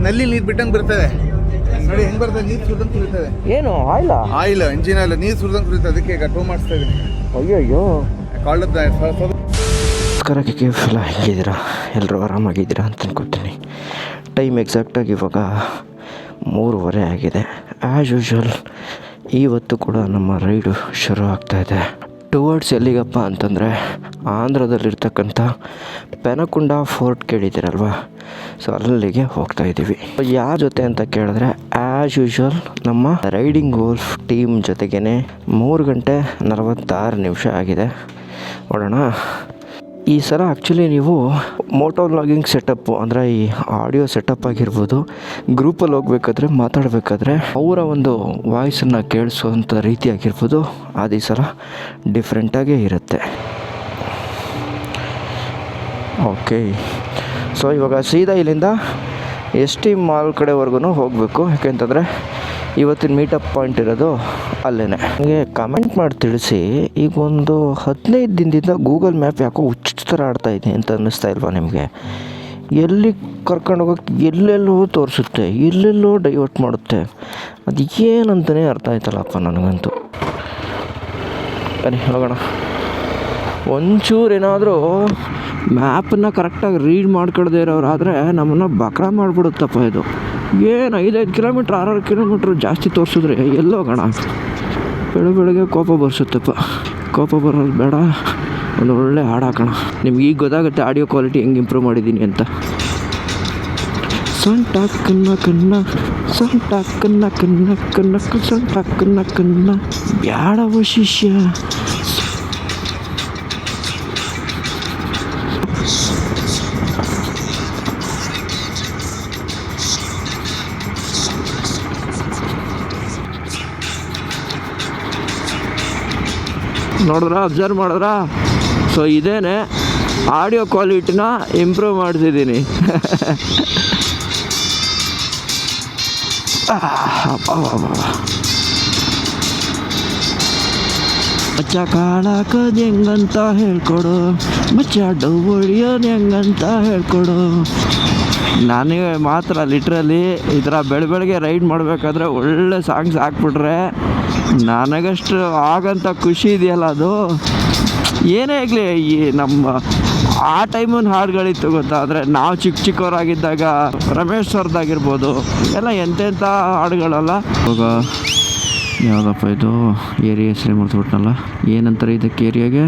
ನಲ್ಲಿ ನೀರು ಬಿಟ್ಟಂಗೆ ಬರ್ತದೆ ನೋಡಿ, ಹೆಂಗ್ ಬರ್ತದೆ, ನೀರು ಸುರಿದಂಗೆ ಕುರಿತದೆ. ಏನು ಆಯಿಲ್ ಇಂಜಿನ್ ಆಯಿಲ್ ನೀರು ಸುರಿದಂಗೆ ಕುರಿತದೆ. ಅದಕ್ಕೆ ಈಗ ಟೋ ಮಾಡಿಸ್ತಾ ಇದ್ದೀನಿ. ಅಯ್ಯೋ ನಮಸ್ಕಾರ ಎಲ್ಲ ಹೇಗಿದ್ದೀರಾ? ಎಲ್ಲರೂ ಆರಾಮಾಗಿದ್ದೀರಾ ಅಂತ ಅನ್ಕೊತೀನಿ. ಟೈಮ್ ಎಕ್ಸಾಕ್ಟಾಗಿ ಇವಾಗ 3:30 ಆಗಿದೆ. ಆ್ಯಸ್ ಯೂಶ್ವಲ್ ಇವತ್ತು ಕೂಡ ನಮ್ಮ ರೈಡು ಶುರು ಆಗ್ತಾಯಿದೆ. ಟುವರ್ಡ್ಸ್ ಎಲ್ಲಿಗಪ್ಪ ಅಂತಂದರೆ ಆಂಧ್ರದಲ್ಲಿರ್ತಕ್ಕಂಥ ಪೆನಕೊಂಡ ಫೋರ್ಟ್ ಕೇಳಿದ್ದೀರಲ್ವ, ಸೊ ಅಲ್ಲಿಗೆ ಹೋಗ್ತಾಯಿದ್ದೀವಿ. ಯಾರ ಜೊತೆ ಅಂತ ಕೇಳಿದ್ರೆ ಆ್ಯಸ್ ಯೂಶ್ವಲ್ ನಮ್ಮ ರೈಡಿಂಗ್ ಗೋಲ್ಫ್ ಟೀಮ್ ಜೊತೆಗೇ 3:46 ಆಗಿದೆ. ನೋಡೋಣ. ಈ ಸಲ ಆ್ಯಕ್ಚುಲಿ ನೀವು ಮೋಟೋ ವ್ಲಾಗಿಂಗ್ ಸೆಟಪ್ಪು ಅಂದರೆ ಈ ಆಡಿಯೋ ಸೆಟಪ್ ಆಗಿರ್ಬೋದು, ಗ್ರೂಪಲ್ಲಿ ಹೋಗ್ಬೇಕಾದ್ರೆ ಮಾತಾಡಬೇಕಾದ್ರೆ ಅವರ ಒಂದು ವಾಯ್ಸನ್ನು ಕೇಳಿಸೋವಂಥ ರೀತಿ ಆಗಿರ್ಬೋದು, ಅದು ಈ ಸಲ ಡಿಫ್ರೆಂಟಾಗೇ ಇರುತ್ತೆ. ಓಕೆ, ಸೊ ಇವಾಗ ಸೀದಾ ಇಲ್ಲಿಂದ ST ಮಾಲ್ ಕಡೆವರೆಗೂ ಹೋಗಬೇಕು. ಯಾಕೆಂತಂದರೆ ಇವತ್ತಿನ ಮೀಟಪ್ ಪಾಯಿಂಟ್ ಇರೋದು ಅಲ್ಲೇ. ನನಗೆ ಕಮೆಂಟ್ ಮಾಡಿ ತಿಳಿಸಿ, ಈಗ ಒಂದು 15 ದಿನದಿಂದ ಗೂಗಲ್ ಮ್ಯಾಪ್ ಯಾಕೋ ಹುಚ್ಚು ಥರ ಆಡ್ತಾಯಿದೆ ಅಂತ ಅನ್ನಿಸ್ತಾ ಇಲ್ವಾ ನಿಮಗೆ? ಎಲ್ಲಿ ಕರ್ಕೊಂಡು ಹೋಗೋಕ್ಕೆ ಎಲ್ಲೆಲ್ಲೋ ತೋರಿಸುತ್ತೆ, ಎಲ್ಲೆಲ್ಲೋ ಡೈವರ್ಟ್ ಮಾಡುತ್ತೆ. ಅದು ಏನಂತಲೇ ಅರ್ಥ ಆಯ್ತಲ್ಲಪ್ಪ ನನಗಂತೂ. ಬನ್ನಿ ಹೋಗೋಣ. ಒಂಚೂರು ಏನಾದರೂ ಮ್ಯಾಪನ್ನು ಕರೆಕ್ಟಾಗಿ ರೀಡ್ ಮಾಡ್ಕೊಳ್ದೇ ಇರೋರಾದರೆ ನಮ್ಮನ್ನು ಬಕ್ರ ಮಾಡಿಬಿಡುತ್ತಪ್ಪ ಇದು. ಏನು 5 ಕಿಲೋಮೀಟ್ರ್ 6 ಕಿಲೋಮೀಟ್ರ್ ಜಾಸ್ತಿ ತೋರಿಸಿದ್ರೆ ಎಲ್ಲೋಗೋಣ? ಬೆಳಗ್ಗೆ ಕೋಪ ಬರ್ಸುತ್ತಪ್ಪ. ಕೋಪ ಬರೋದು ಬೇಡ, ಒಂದು ಒಳ್ಳೆ ಹಾಡು ಹಾಕೋಣ. ನಿಮ್ಗೆ ಈಗ ಗೊತ್ತಾಗುತ್ತೆ ಆಡಿಯೋ ಕ್ವಾಲಿಟಿ ಹೆಂಗೆ ಇಂಪ್ರೂವ್ ಮಾಡಿದ್ದೀನಿ ಅಂತ. ಸೊಂಟ ಕನ್ನ ಕನ್ನ ಸೊಂಟ ಕನ್ನ ಕನ್ನ ಕನ್ನ ಸೊಂಟ ಕನ್ನ ಕನ್ನ ಬ್ಯಾಡವ ಶಿಷ್ಯ. ನೋಡಿದ್ರಾ, ಅಬ್ಸರ್ವ್ ಮಾಡಿದ್ರಾ? ಸೊ ಇದೇನೆ ಆಡಿಯೋ ಕ್ವಾಲಿಟಿನ ಇಂಪ್ರೂವ್ ಮಾಡ್ತಿದ್ದೀನಿ. ಮಚ್ಚ ಕಾಳಾಕೋದು ಹೆಂಗಂತ ಹೇಳ್ಕೊಡು, ಮಚ್ಚ ಡವ್ ಹೊಡಿಯೋದು ಹೆಂಗಂತ ಹೇಳ್ಕೊಡು. ನನಗೆ ಮಾತ್ರ ಲಿಟ್ರಲಿ ಈ ಥರ ಬೆಳಗ್ಗೆ ರೈಡ್ ಮಾಡಬೇಕಾದ್ರೆ ಒಳ್ಳೆ ಸಾಂಗ್ಸ್ ಹಾಕ್ಬಿಟ್ರೆ ನನಗಷ್ಟು ಆಗಂಥ ಖುಷಿ ಇದೆಯಲ್ಲ, ಅದು ಏನೇ ಆಗಲಿ. ಈ ನಮ್ಮ ಆ ಟೈಮನ್ನು ಹಾಡುಗಳಿತ್ತು ಗೊತ್ತಾ, ಅಂದರೆ ನಾವು ಚಿಕ್ಕವರಾಗಿದ್ದಾಗ ರಮೇಶ್ ಸರ್ದಾಗಿರ್ಬೋದು ಎಲ್ಲ ಎಂತೆಂಥ ಹಾಡುಗಳಲ್ಲ. ಇವಾಗ ಯಾವುದಪ್ಪ ಇದು ಏರಿಯಾ ಹೆಸರೇ ಮರ್ತುಬಿಟ್ನಲ್ಲ, ಏನಂತಾರೆ ಇದಕ್ಕೆ ಏರಿಯಾಗೆ?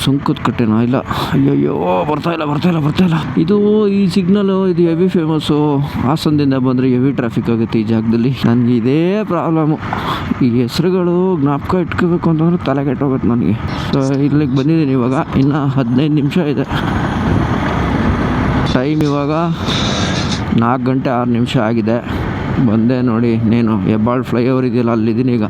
ಸುಂಕದ ಕಟ್ಟೆನೋ? ಇಲ್ಲ, ಅಯ್ಯಯ್ಯೋ ಬರ್ತಾಯಿಲ್ಲ. ಇದು ಈ ಸಿಗ್ನಲು ಇದು ಹೆವಿ ಫೇಮಸ್ಸು. ಹಾಸನದಿಂದ ಬಂದರೆ ಹೆವಿ ಟ್ರಾಫಿಕ್ ಆಗುತ್ತೆ ಈ ಜಾಗದಲ್ಲಿ. ನನಗೆ ಇದೇ ಪ್ರಾಬ್ಲಮ್ಮು. ಈ ಹೆಸರುಗಳು ಜ್ಞಾಪಕ ಇಟ್ಕೋಬೇಕು ಅಂತಂದ್ರೆ ತಲೆ ಕೆಟ್ಟೋಗುತ್ತೆ ನನಗೆ. ಸೊ ಇಲ್ಲಿಗೆ ಬಂದಿದ್ದೀನಿ ಇವಾಗ. ಇನ್ನು 15 ನಿಮಿಷ ಇದೆ ಟೈಮ್. ಇವಾಗ 4:06 ಆಗಿದೆ. ಬಂದೆ ನೋಡಿ, ಇನ್ನೇನು ಹೆಬ್ಬಾಳ್ ಫ್ಲೈಓವರ್ ಇದೆಯಲ್ಲ, ಅಲ್ಲಿದ್ದೀನಿ ಈಗ.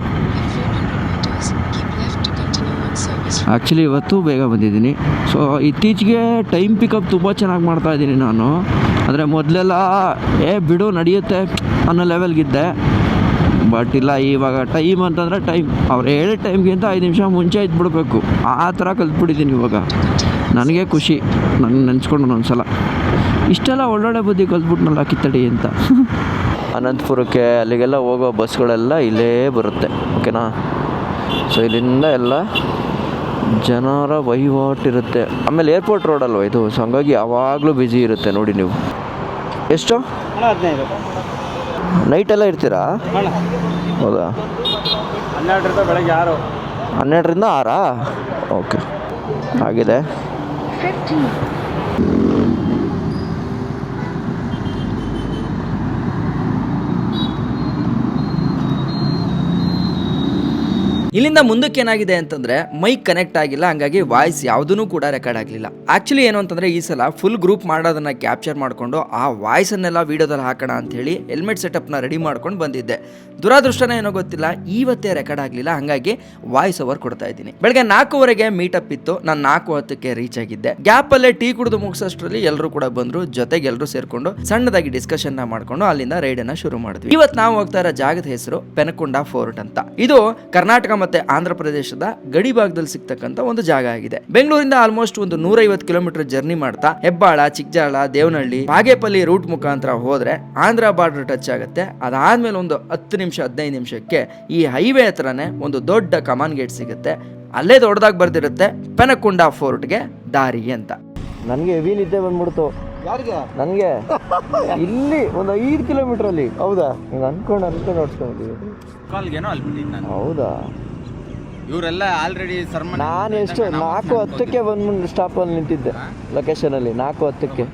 ಆ್ಯಕ್ಚುಲಿ ಇವತ್ತು ಬೇಗ ಬಂದಿದ್ದೀನಿ. ಸೊ ಇತ್ತೀಚೆಗೆ ಟೈಮ್ ಪಿಕಪ್ ತುಂಬ ಚೆನ್ನಾಗಿ ಮಾಡ್ತಾಯಿದ್ದೀನಿ ನಾನು. ಅಂದರೆ ಮೊದಲೆಲ್ಲ ಬಿಡು ನಡೆಯುತ್ತೆ ಅನ್ನೋ ಲೆವೆಲ್ಗಿದ್ದೆ. ಬಟ್ ಇಲ್ಲ, ಇವಾಗ ಟೈಮ್ ಅಂತಂದರೆ ಟೈಮ್. ಅವ್ರು ಹೇಳಿದ ಟೈಮ್ಗಿಂತ 5 ನಿಮಿಷ ಮುಂಚೆ ಇದ್ಬಿಡ್ಬೇಕು, ಆ ಥರ ಕಲ್ತ್ಬಿಟ್ಟಿದ್ದೀನಿ ಇವಾಗ. ನನಗೆ ಖುಷಿ, ನನಗೆ ನೆನೆಸ್ಕೊಂಡು ಒಂದೊಂದ್ಸಲ ಇಷ್ಟೆಲ್ಲ ಒಳ್ಳೊಳ್ಳೆ ಬುದ್ಧಿ ಕಲ್ತ್ಬಿಟ್ನಲ್ಲ ಕಿತ್ತಡಿ ಅಂತ. ಅನಂತಪುರಕ್ಕೆ ಅಲ್ಲಿಗೆಲ್ಲ ಹೋಗೋ ಬಸ್ಗಳೆಲ್ಲ ಇಲ್ಲೇ ಬರುತ್ತೆ, ಓಕೆನಾ? ಸೊ ಇಲ್ಲಿಂದ ಎಲ್ಲ ಜನರ ವಹಿವಾಟಿರುತ್ತೆ. ಆಮೇಲೆ ಏರ್ಪೋರ್ಟ್ ರೋಡ್ ಅಲ್ವ ಇದು, ಸೊ ಹಂಗಾಗಿ ಯಾವಾಗಲೂ ಬ್ಯುಸಿ ಇರುತ್ತೆ ನೋಡಿ. ನೀವು ಎಷ್ಟು 15 ನೈಟೆಲ್ಲ ಇರ್ತೀರಾ? ಹೌದಾ? 12 ಬೆಳಗ್ಗೆ 6. 12ರಿಂದ 6? ಓಕೆ, ಆಗಿದೆ. ಇಲ್ಲಿಂದ ಮುಂದಕ್ಕೆ ಏನಾಗಿದೆ ಅಂತಂದ್ರೆ ಮೈಕ್ ಕನೆಕ್ಟ್ ಆಗಿಲ್ಲ, ಹಂಗಾಗಿ ವಾಯ್ಸ್ ಯಾವುದೂ ಕೂಡ ರೆಕಾರ್ಡ್ ಆಗಲಿಲ್ಲ. ಆಕ್ಚುಲಿ ಏನು ಅಂತಂದ್ರೆ ಈ ಸಲ ಫುಲ್ ಗ್ರೂಪ್ ಮಾಡೋದನ್ನ ಕ್ಯಾಪ್ಚರ್ ಮಾಡಿಕೊಂಡು ಆ ವಾಯ್ಸ್ ಅನ್ನೆಲ್ಲ ವಿಡಿಯೋದಲ್ಲಿ ಹಾಕೋಣ ಅಂತ ಹೇಳಿ ಹೆಲ್ಮೆಟ್ ಸೆಟಪ್ನ ರೆಡಿ ಮಾಡ್ಕೊಂಡು ಬಂದಿದ್ದೆ. ದುರಾದೃಷ್ಟನೇ ಏನೋ ಗೊತ್ತಿಲ್ಲ, ಇವತ್ತೇ ರೆಕಾರ್ಡ್ ಆಗಲಿಲ್ಲ, ಹಂಗಾಗಿ ವಾಯ್ಸ್ ಓವರ್ ಕೊಡ್ತಾ ಇದ್ದೀನಿ. ಬೆಳಗ್ಗೆ 4:00ಗೆ ಮೀಟಪ್ ಇತ್ತು, ನಾನು 4:10ಕ್ಕೆ ರೀಚ್ ಆಗಿದ್ದೆ. ಗ್ಯಾಪ್ ಅಲ್ಲೇ ಟೀ ಕುಡಿದು ಮುಗಿಸೋಷ್ಟರಲ್ಲಿ ಎಲ್ಲರೂ ಕೂಡ ಬಂದ್ರು. ಜೊತೆಗೆ ಎಲ್ಲರೂ ಸೇರ್ಕೊಂಡು ಸಣ್ಣದಾಗಿ ಡಿಸ್ಕಷನ್ ಮಾಡ್ಕೊಂಡು ಅಲ್ಲಿಂದ ರೈಡ್ ಅನ್ನ ಶುರು ಮಾಡಿದ್ವಿ. ಇವತ್ತು ನಾವು ಹೋಗ್ತಾ ಇರೋ ಜಾಗದ ಹೆಸರು ಪೆನಕೊಂಡ ಫೋರ್ಟ್ ಅಂತ. ಇದು ಕರ್ನಾಟಕ ಮತ್ತೆ ಆಂಧ್ರ ಪ್ರದೇಶದ ಗಡಿ ಭಾಗದಲ್ಲಿ ಸಿಗ್ತಕ್ಕಂಥ ಒಂದು ಜಾಗ ಆಗಿದೆ. ಬೆಂಗಳೂರಿಂದ ಆಲ್ಮೋಸ್ಟ್ ಒಂದು 150 ಕಿಲೋಮೀಟರ್ ಜರ್ನಿ ಮಾಡ್ತಾ ಹೆಬ್ಬಾಳ, ಚಿಕ್ಕಜಾಳ, ದೇವನಹಳ್ಳಿ, ಬಾಗೇಪಲ್ಲಿ ರೂಟ್ ಮುಖಾಂತರ ಹೋದ್ರೆ ಆಂಧ್ರ ಬಾರ್ಡರ್ ಟಚ್ ಆಗುತ್ತೆ. ಅದಾದ್ಮೇಲೆ ಒಂದು 10 ನಿಮಿಷ 15 ನಿಮಿಷಕ್ಕೆ ಈ ಹೈವೇ ಹತ್ರನೇ ಒಂದು ದೊಡ್ಡ ಕಮಾನ್ ಗೇಟ್ ಸಿಗುತ್ತೆ. ಅಲ್ಲೇ ದೊಡ್ಡದಾಗಿ ಬರ್ದಿರುತ್ತೆ ಪೆನಕೊಂಡ ಫೋರ್ಟ್ಗೆ ದಾರಿ ಅಂತ. ನನಗೆ ಹೆವಿ ನಿದ್ದೆ ಬಂದ್ಬಿಡ್ತು. ಯಾರಿಗೆ? ನನಗೆ ಇಲ್ಲಿ ಒಂದು 5 ಕಿಲೋಮೀಟರ್ ಅಲ್ಲಿ. ಹೌದಾ? ಹಿಂಗೆ ಅನ್ಕೊಂಡು ನೋಡ್ಸ್ಕೊಂಡಿದ್ದೀವಿ. ಕಾಲ್ಗೇನೋ ಅಲ್ಲಿ ಬಿಟ್ಟಿದ್ದು ನಾನು. ಹೌದಾ? ಇವರೆಲ್ಲ ಆಲ್ರೆಡಿ ಸರ್ಮನ್. ನಾನು ಎಷ್ಟು 4:10ಕ್ಕೆ ಬಂದ್ಬಿಟ್ಟು ಸ್ಟಾಪಲ್ಲಿ ನಿಂತಿದ್ದೆ ಲೊಕೇಶನಲ್ಲಿ 4:10ಕ್ಕೆ.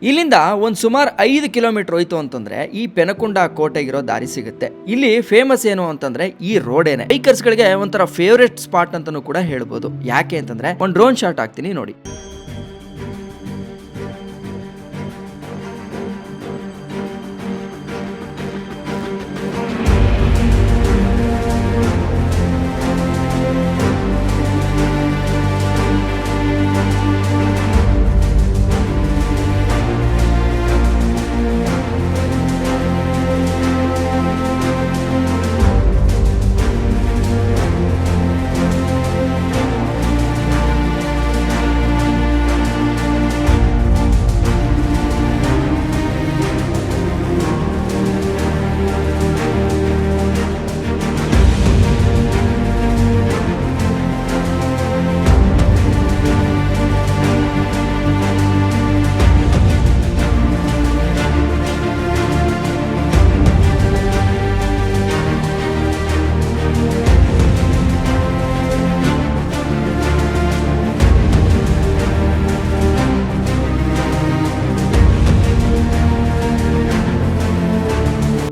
ಇಲ್ಲಿಂದ ಒಂದು ಸುಮಾರು 5 ಕಿಲೋಮೀಟರ್ ಹೋಯ್ತು ಅಂತಂದ್ರೆ ಈ ಪೆನಕೊಂಡ ಕೋಟೆಗಿರೋ ದಾರಿ ಸಿಗುತ್ತೆ. ಇಲ್ಲಿ ಫೇಮಸ್ ಏನು ಅಂತಂದ್ರೆ ಈ ರೋಡೇನೆ. ಬೈಕರ್ಸ್ಗಳಿಗೆ ಒಂಥರ ಫೇವ್ರೆಟ್ ಸ್ಪಾಟ್ ಅಂತಾನೂ ಕೂಡ ಹೇಳ್ಬೋದು. ಯಾಕೆ ಅಂತಂದ್ರೆ ಒಂದು ಡ್ರೋನ್ ಶಾಟ್ ಹಾಕ್ತೀನಿ ನೋಡಿ.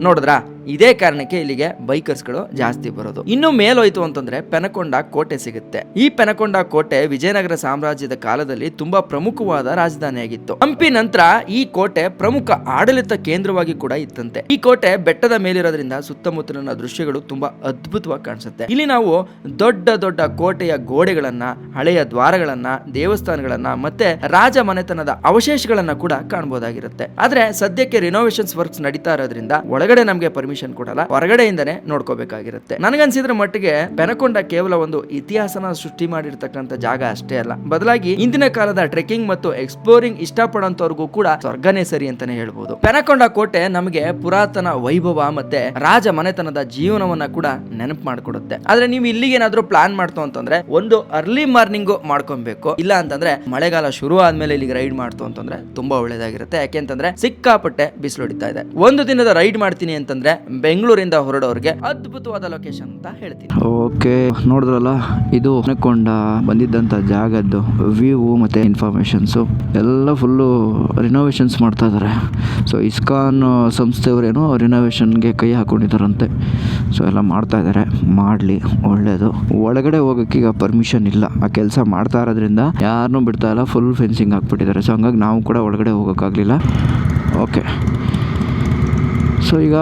ನೋಡಿದ್ರಾ, ಇದೇ ಕಾರಣಕ್ಕೆ ಇಲ್ಲಿಗೆ ಬೈಕರ್ಸ್ಗಳು ಜಾಸ್ತಿ ಬರೋದು. ಇನ್ನು ಮೇಲೋಯ್ತು ಅಂತಂದ್ರೆ ಪೆನಕೊಂಡ ಕೋಟೆ ಸಿಗುತ್ತೆ. ಈ ಪೆನಕೊಂಡ ಕೋಟೆ ವಿಜಯನಗರ ಸಾಮ್ರಾಜ್ಯದ ಕಾಲದಲ್ಲಿ ತುಂಬಾ ಪ್ರಮುಖವಾದ ರಾಜಧಾನಿಯಾಗಿತ್ತು. ಹಂಪಿ ನಂತರ ಈ ಕೋಟೆ ಪ್ರಮುಖ ಆಡಳಿತ ಕೇಂದ್ರವಾಗಿ ಕೂಡ ಇತ್ತಂತೆ. ಈ ಕೋಟೆ ಬೆಟ್ಟದ ಮೇಲಿರೋದ್ರಿಂದ ಸುತ್ತಮುತ್ತಲಿನ ದೃಶ್ಯಗಳು ತುಂಬಾ ಅದ್ಭುತವಾಗಿ ಕಾಣಿಸುತ್ತೆ. ಇಲ್ಲಿ ನಾವು ದೊಡ್ಡ ದೊಡ್ಡ ಕೋಟೆಯ ಗೋಡೆಗಳನ್ನ, ಹಳೆಯ ದ್ವಾರಗಳನ್ನ, ದೇವಸ್ಥಾನಗಳನ್ನ ಮತ್ತೆ ರಾಜ ಮನೆತನದ ಅವಶೇಷಗಳನ್ನ ಕೂಡ ಕಾಣಬಹುದಾಗಿರುತ್ತೆ. ಆದ್ರೆ ಸದ್ಯಕ್ಕೆ ರಿನೋವೇಷನ್ಸ್ ವರ್ಕ್ಸ್ ನಡೀತಾ ಇರೋದ್ರಿಂದ ಒಳಗಡೆ ನಮಗೆ ಪರ್ಮಿಷನ್ ಕೊಡಲ್ಲ, ಹೊರಗಡೆಯಿಂದನೇ ನೋಡ್ಕೋಬೇಕಾಗಿರುತ್ತೆ. ನನಗನ್ಸಿದ್ರ ಮಟ್ಟಿಗೆ ಪೆನಕೊಂಡ ಕೇವಲ ಒಂದು ಇತಿಹಾಸನ ಸೃಷ್ಟಿ ಮಾಡಿರ್ತಕ್ಕಂಥ ಜಾಗ ಅಷ್ಟೇ ಅಲ್ಲ, ಬದಲಾಗಿ ಇಂದಿನ ಕಾಲದ ಟ್ರೆಕಿಂಗ್ ಮತ್ತು ಎಕ್ಸ್ಪ್ಲೋರಿಂಗ್ ಇಷ್ಟಪಡೋಂತವ್ರಿಗೂ ಕೂಡ ಸ್ವರ್ಗನೇ ಸರಿ ಅಂತಾನೆ ಹೇಳ್ಬೋದು. ಪೆನಕೊಂಡ ಕೋಟೆ ನಮಗೆ ಪುರಾತನ ವೈಭವ ಮತ್ತೆ ರಾಜ ಮನೆತನದ ಜೀವನವನ್ನ ಕೂಡ ನೆನಪು ಮಾಡಿಕೊಡುತ್ತೆ. ಆದ್ರೆ ನೀವು ಇಲ್ಲಿಗೆ ಏನಾದ್ರೂ ಪ್ಲಾನ್ ಮಾಡ್ತು ಅಂತಂದ್ರೆ ಒಂದು ಅರ್ಲಿ ಮಾರ್ನಿಂಗ್ ಮಾಡ್ಕೊಬೇಕು, ಇಲ್ಲ ಅಂತಂದ್ರೆ ಮಳೆಗಾಲ ಶುರು ಆದ್ಮೇಲೆ ಇಲ್ಲಿಗೆ ರೈಡ್ ಮಾಡ್ತು ಅಂತಂದ್ರೆ ತುಂಬಾ ಒಳ್ಳೇದಾಗಿರುತ್ತೆ. ಯಾಕೆಂತಂದ್ರೆ ಸಿಕ್ಕಾಪಟ್ಟೆ ಬಿಸಿಲು ಹೊಡಿತಾ ಇದೆ. ಒಂದು ದಿನದ ರೈಡ್ ಮಾಡ್ತೀನಿ ಅಂತಂದ್ರೆ ಬೆಂಗಳೂರಿಂದ ಹೊರಡೋರ್ಗೆ ಅದ್ಭುತವಾದ ಲೊಕೇಶನ್ ಅಂತ ಹೇಳ್ತೀನಿ. ಓಕೆ, ನೋಡಿದ್ರಲ್ಲ, ಇದು ಪೆನಕೊಂಡ ಬಂದಿದ್ದಂಥ ಜಾಗದ್ದು ವ್ಯೂ ಮತ್ತು ಇನ್ಫಾರ್ಮೇಷನ್ಸು ಎಲ್ಲ ಫುಲ್ಲು ರಿನೋವೇಷನ್ಸ್ ಮಾಡ್ತಾ ಇದ್ದಾರೆ. ಸೊ ಇಸ್ಕಾನ್ ಸಂಸ್ಥೆಯವರೇನೋ ರಿನೋವೇಷನ್ಗೆ ಕೈ ಹಾಕೊಂಡಿದ್ದಾರಂತೆ. ಸೊ ಎಲ್ಲ ಮಾಡ್ತಾ ಇದ್ದಾರೆ, ಮಾಡಲಿ, ಒಳ್ಳೆಯದು. ಒಳಗಡೆ ಹೋಗೋಕ್ಕೆ ಈಗ ಪರ್ಮಿಷನ್ ಇಲ್ಲ, ಆ ಕೆಲಸ ಮಾಡ್ತಾ ಇರೋದ್ರಿಂದ ಯಾರನ್ನೂ ಬಿಡ್ತಾ ಇಲ್ಲ, ಫುಲ್ ಫೆನ್ಸಿಂಗ್ ಹಾಕ್ಬಿಟ್ಟಿದ್ದಾರೆ. ಸೊ ಹಂಗಾಗಿ ನಾವು ಕೂಡ ಒಳಗಡೆ ಹೋಗೋಕ್ಕಾಗಲಿಲ್ಲ. ಓಕೆ, ಸೊ ಈಗ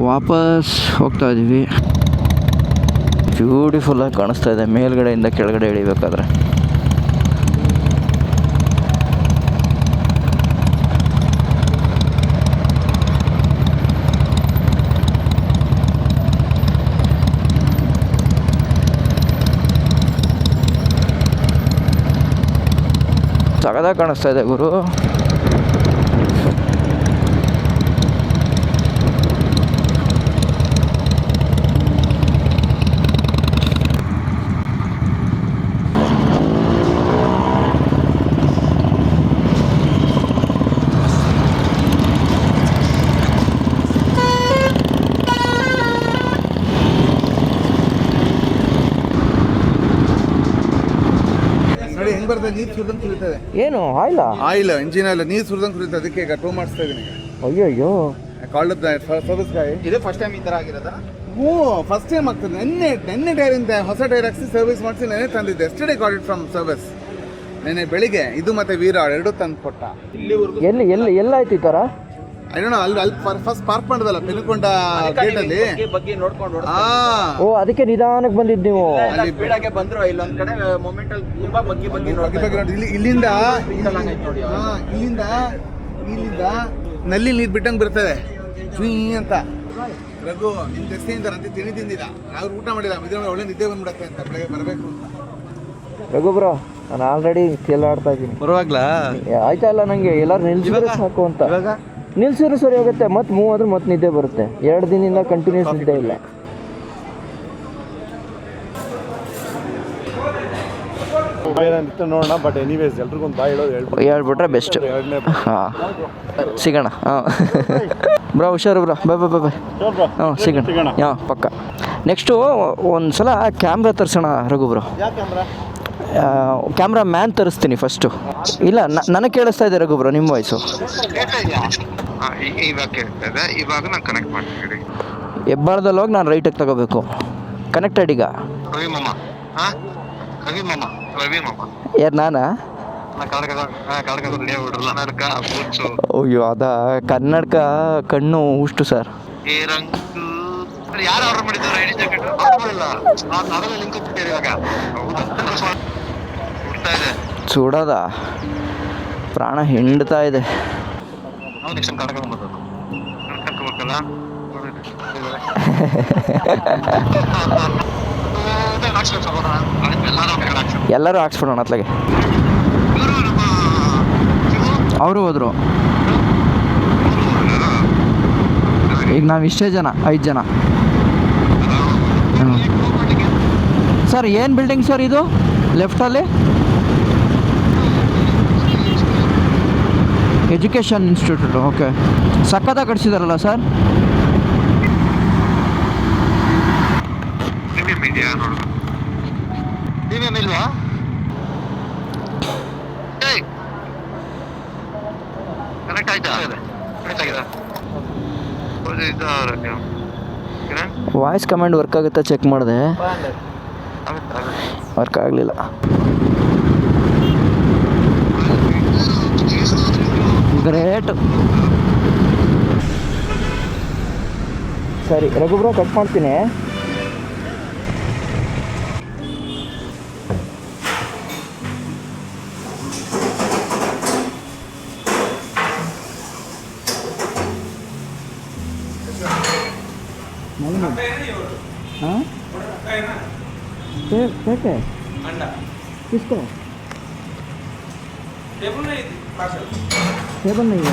ವಾಪಸ್ ಹೋಗ್ತಾ ಇದ್ದೀವಿ. ಬ್ಯೂಟಿಫುಲ್ಲಾಗಿ ಕಾಣಿಸ್ತಾ ಇದೆ ಮೇಲ್ಗಡೆಯಿಂದ ಕೆಳಗಡೆ ಇಳಿಬೇಕಾದ್ರೆ. ಸಗದಾಗಿ ಕಾಣಿಸ್ತಾ ಇದೆ ಗುರು. ನೋಡಿ ಹೆಂಗ್ ಬರ್ತದೆ, ನೀರು ಸುರಿದಂಗೆ ಸುರಿತದೆ. ಏನು ಆಯಿಲ್ ಇಂಜಿನ್ ಆಯಿಲ್ ನೀರು ಸುರಿದಂಗೆ ಸುರಿತದೆ. ಅದಕ್ಕೆ ಈಗ ಟೋ ಮಾಡಿಸ್ತಾ ಇದ್ದೀನಿ. ಅಯ್ಯೋ ಕಾಲ್ಡ್ ಸರ್ವಿಸ್ ಗಾಡಿ. ಇದು ಫಸ್ಟ್ ಟೈಮ್ ಈ ತರ ಆಗಿರೋದ? ಹ್ಞೂ, ಫಸ್ಟ್ ಟೈಮ್ ಆಗ್ತದೆ. ನೆನ್ನೆ ಟೈರಿಂದ ಹೊಸ ಟೈರ್ ಹಾಕ್ಸಿ ಸರ್ವಿಸ್ ಮಾಡಿಸಿ ನೆನೆ ತಂದಿದ್ದೆ. Yesterday got it from service. ನೆನೆ ಬೆಳಿಗ್ಗೆ ಇದು ಮತ್ತೆ ವೀರ ಎರಡು ತಂದು ಕೊಟ್ಟ. ಎಲ್ಲಾಯ್ತು ಈ ಥರ? ಅಲ್ಲಿ ಫಸ್ಟ್ ಪಾರ್ಕ್ ಮಾಡೋದಲ್ಲ ಪೆನಕೊಂಡ ಗೇಟ್ ಅಲ್ಲಿ ಬಗ್ಗೆ ನೋಡ್ಕೊಂಡು ಓ, ಅದಕ್ಕೆ ನಿಧಾನಕ್ಕೆ ಬಂದಿದ್ದು ನೀವು. ಅಲ್ಲಿ ಬೀಡಾಗೆ ಬಂದ್ರು ಇಲ್ಲೊಂದ್ ಕಡೆ ಮೊಮೆಂಟ್ ಅಲ್ಲಿ ತುಂಬಾ ಬಗ್ಗೆ ನೋಡಿ. ಇಲ್ಲಿಂದ ನಲ್ಲಿ ನೀರು ಬಿಟ್ಟಂಗೆ ಬರ್ತದೆ ಅಂತ. ರಘು ನಿಮ್ಮ ದಸ್ತಿಯಿಂದ ನಂತೆ ತಿಂಡಿ ತಿಂದಿಲ್ಲ, ಅವ್ರು ಊಟ ಮಾಡಿಲ್ಲ, ಇದ್ರಲ್ಲಿ ಒಳ್ಳೆ ನಿದ್ದೆ ಬಂದ್ಬಿಡತ್ತೆ ಅಂತ ಬೆಳಗ್ಗೆ ಬರಬೇಕು ಅಂತ. ರಘು ಬ್ರೋ, ನಾನು ಆಲ್ರೆಡಿ ಆಡ್ತಾ ಇದ್ದೀನಿ. ಬರುವಾಗ್ಲಾ ಆಯ್ತಾ ಇಲ್ಲ, ನನಗೆ ಎಲ್ಲರೂ ನಿಲ್ಸಿದ್ರೆ ಸಾಕು ಅಂತ. ನಿಲ್ಸಿದ್ರೆ ಸರಿ ಹೋಗುತ್ತೆ, ಮತ್ತೆ ಮೂವ್ ಆದ್ರೆ ಮತ್ತೆ ನಿದ್ದೆ ಬರುತ್ತೆ. 2 ದಿನದಿಂದ ಕಂಟಿನ್ಯೂಸ್ ನಿದ್ದೆ ಇಲ್ಲ. ನೋಡೋಣ. ಬಟ್ ಎನಿವೇಸ್ ಎಲ್ರಿಗೊಂದು ಬಾಯ್ ಹೇಳೋದು ಹೇಳ್ಬಿಟ್ರೆ ಬೆಸ್ಟ್. ಹಾಂ, ಸಿಗೋಣ. ಹಾಂ ಬ್ರೋ, ಹುಷಾರು ಬ್ರೋ. ಬಾಯ್ ಬಾಯ್ ಬಾಯ್ ಬಾಯ್. ಹಾಂ, ಸಿಗೋಣ. ಹಾಂ, ಪಕ್ಕ. ನೆಕ್ಸ್ಟು ಒಂದು ಸಲ ಕ್ಯಾಮ್ರಾ ತರಿಸೋಣ ರಘು ಬ್ರೋ. ಕ್ಯಾಮ್ರಾ ಮ್ಯಾನ್ ತರಿಸ್ತೀನಿ ಫಸ್ಟು. ಇಲ್ಲ, ನನಗೆ ಕೇಳಿಸ್ತಾ ಇದೆ ರಘು ಬ್ರೋ ನಿಮ್ಮ ವಾಯ್ಸು. ಇವಾಗ ನಾನು ಕನೆಕ್ಟ್ ಮಾಡ್ತೀನಿ. ಹೆಬ್ಬಾಳದಲ್ಲಿ ಹೋಗಿ ನಾನು ರೈಟಿಗೆ ತಗೋಬೇಕು. ಕನೆಕ್ಟೆಡ್ ಈಗ. ರವಿ ಮಾಮ. ಯಾರು ನಾನಾ? ಅಯ್ಯೋ ಅದಾ, ಕನ್ನಡಕ ಕಣ್ಣು ಉಷ್ಟು ಸರ್. ಯಾರು ಆರ್ಡರ್ ಮಾಡಿದ್ರು ಐಡಿ ಜಾಕೆಟ್? ಲಿಂಕ್ ಇವಾಗ ಚೂಡದ ಪ್ರಾಣ ಹಿಂಡ್ತಾ ಇದೆ. ಎಲ್ಲರೂ ಹಾಕ್ಸ್ಬಿಡೋಣ ಅತ್ಲಾಗೆ. ಅವರು ಹೋದ್ರು. ಈಗ ನಾವು ಇಷ್ಟೇ ಜನ, 5 ಜನ. ಸರ್ ಏನು ಬಿಲ್ಡಿಂಗ್ ಸರ್ ಇದು ಲೆಫ್ಟಲ್ಲಿ? Education institute. ಓಕೆ, ಸಕ್ಕತ್ತಾಗಿ ಕಟ್ಸಿದಾರಲ್ಲ ಸರ್. ಕನೆಕ್ಟ್ ಆಯ್ತಾ? ವಾಯ್ಸ್ ಕಮಾಂಡ್ ವರ್ಕ್ ಆಗುತ್ತಾ ಚೆಕ್ ಮಾಡಿದೆ, ವರ್ಕ್ ಆಗಲಿಲ್ಲ. ಗ್ರೇಟ್. ಸರಿ ರಘು ಬ್ರೋ, ಕಟ್ ಮಾಡ್ತೀನಿ. हाँ क्या अंडा किसको? टेबल नहीं है।